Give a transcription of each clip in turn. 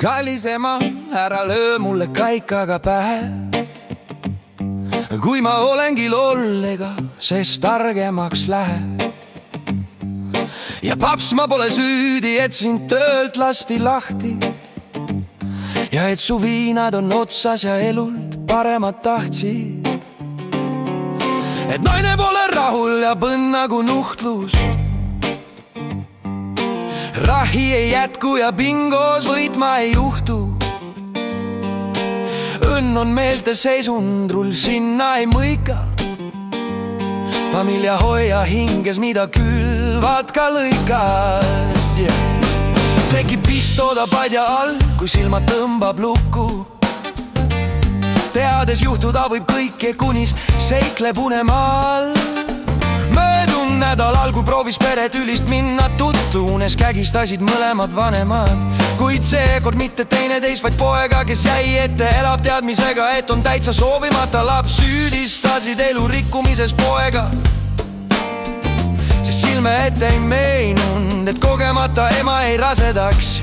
kallis ema, ära löö mulle kaikaga pähe. Kui ma olengi lollega, sest targemaks läheb. Ja paps, ma pole süüdi, et sind töölt lasti lahti. Ja et su viinad on otsas ja elult paremat tahtsid. Et naine pole rahul ja põnn nagu nuhtlus. Rahi ei jätku ja bingos võitma ei juhtu. Õnn on meelte seisundrul, sinna ei mõika. Familia hoia hinges, mida külvad ka lõikad. Tekib pistooda padja all, kui silmad tõmbab lukku. Teades juhtuda võib kõike, kunis seikleb unemaal. Möödun nädalal, kui proovis peretülist minna tuttu. Unes kägistasid mõlemad vanemad, kuid seekord mitte teineteist, vaid poega, kes jäi ette. Elab teadmisega, et on täitsa soovimata laps. Süüdistasid elu rikkumises poega, sest silme ette ei meinunud, et kogemata ema ei rasedaks.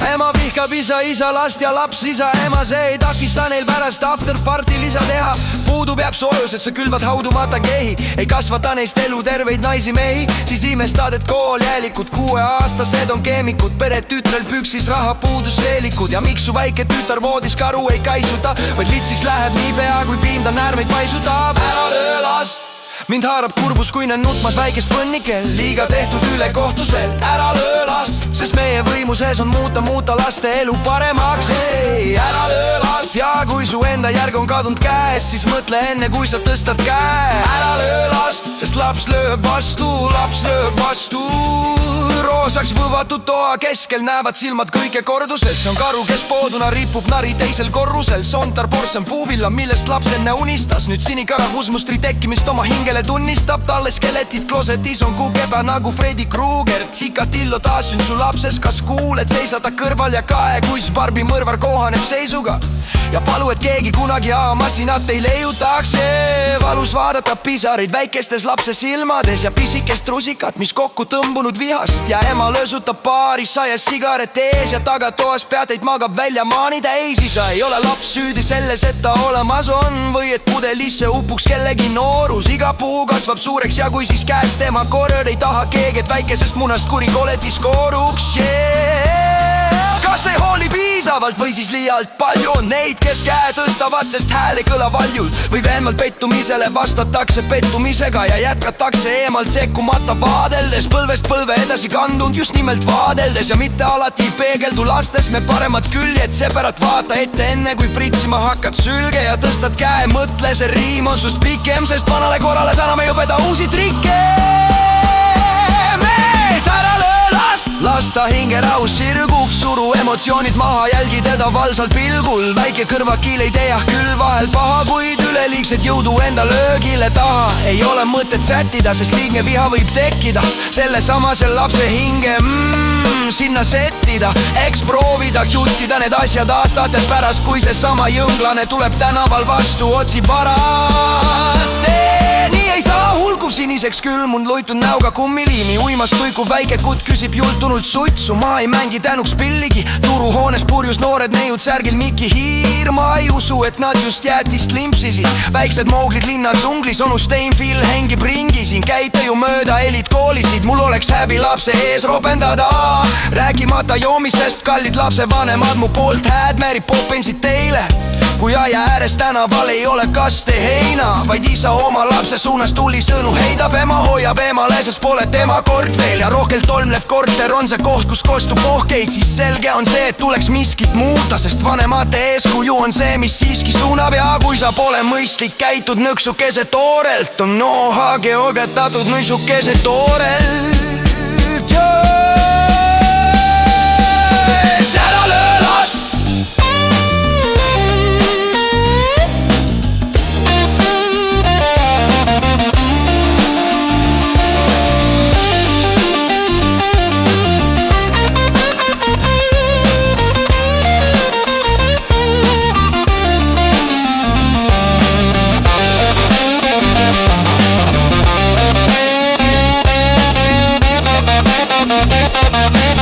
Ema vihkab isa last ja laps isa ema. See ei takista neil pärast afterparty lisa teha. Puudub jääb soojus, et sa külvad haudumata kehi. Ei kasvata neist elu terveid naisi mehi. Siis imestad, et kool jäälikud 6-aastased on keemikud. Pere tütrel püksis raha puudus seelikud. Ja miks su väike tütar voodis karu ei kaisuta, vaid litsiks läheb niipea, kui piim ta näärmeid paisutab. Ära löö last! Mind haarab kurbus, kui näen nutmas väikest põnnikel. Liiga tehtud üle kohtuselt. Ära löö last, sest meie võimuses on muuta laste elu paremaks. Ei, ära löö last. Ja kui su enda järg on kadunud käes, siis mõtle enne, kui sa tõstad käe. Ära löö last, sest laps lööb vastu. Roosaks võvatud toa keskel näevad silmad kõike korduses. See on karu, kes pooduna ripub nari teisel korrusel. Sontar porsen puuvilla, millest laps enne unistas. Nüüd sinikara husmustri tekkimist oma hingele tunnistab. Talle skeletit klosetis on kukeba nagu Freddy Krueger. Tšikatillo taasün su lapses, kas kuuled? Seisada kõrval ja kae, kuis Barbi mõrvar kohaneb seisuga. Ja palu, et keegi kunagi masinat ei leiutaks. Valus vaadata pisareid väikestes lapse silmades ja pisikest rusikat, mis kokku tõmbunud vihast. Ja ema löösutab paaris sajas sigaret ees ja tagatoas peateid magab välja maani täis. Isa ei ole laps süüdi selles, et ta olemas on või et pudelisse upuks kellegi noorus. Iga puu kasvab suureks ja kui siis käest tema korjad, ei taha keegi, et väikesest munast kuri koletis kooruks. Kas ei hooli piisavalt või siis liialt palju on neid, kes käe tõstavad, sest hääl ei kõla valjult. Või veenvalt pettumisele vastatakse pettumisega ja jätkatakse eemalt sekkumata vaadeldes. Põlvest põlve edasi kandunud just nimelt vaadeldes ja mitte alati ei peegeldu lastes me paremat küljed. Sepärat vaata ette enne, kui pritsima hakkad sülge ja tõstad käe. Mõtle, see riim on sust pikem, sest vanale korrale sa enam ei õpeda uusi trikke. Mees, ära löö last! Lasta hingerahus sirgub, suru emotsioonid maha, jälgi teda valsal pilgul. Väike kõrvakiil ei tee küll vahel paha, kuid üleliigset jõudu enda löögile taha. Ei ole mõtet sättida, sest liigne viha võib tekkida. Selle samasel lapse hinge sinna settida. Eks proovida juttida need asjad aastate pärast, kui see sama jõnglane tuleb tänaval vastu, otsib varast. Nii ei saa, hulgub siniseks külmunud luitud näoga kummiliimi. Uimast tuikub väike kutt, küsib jultunult sutsu. Ma ei mängi tänuks pilligi, turuhoones purjus noored neiud särgil Mikki Hiir. Ma ei usu, et nad just jäätist limpsisid. Väiksed mooglid linna džunglis, onu Steinfeld hengib ringi. Siin käite ju mööda eliitkoolisid, mul oleks häbi lapse ees ropendada. Rääkimata joomisest, kallid lapsevanemad, mu poolt hääd määrib popensid teile. Kui aia ääres tänaval ei ole kaste heina, vaid isa oma lapse suunas tulisõnu heidab. Ema hoiab emale, sest pole tema kord veel ja rohkelt tolmlev korter on see koht, kus kostub ohkeid. Siis selge on see, et tuleks miskit muuta, sest vanemate eeskuju on see, mis siiski suunab. Ja kui sa pole mõistlik, käitud nõksukese toorelt, on noha geogetatud nõksukese toorelt. Bye.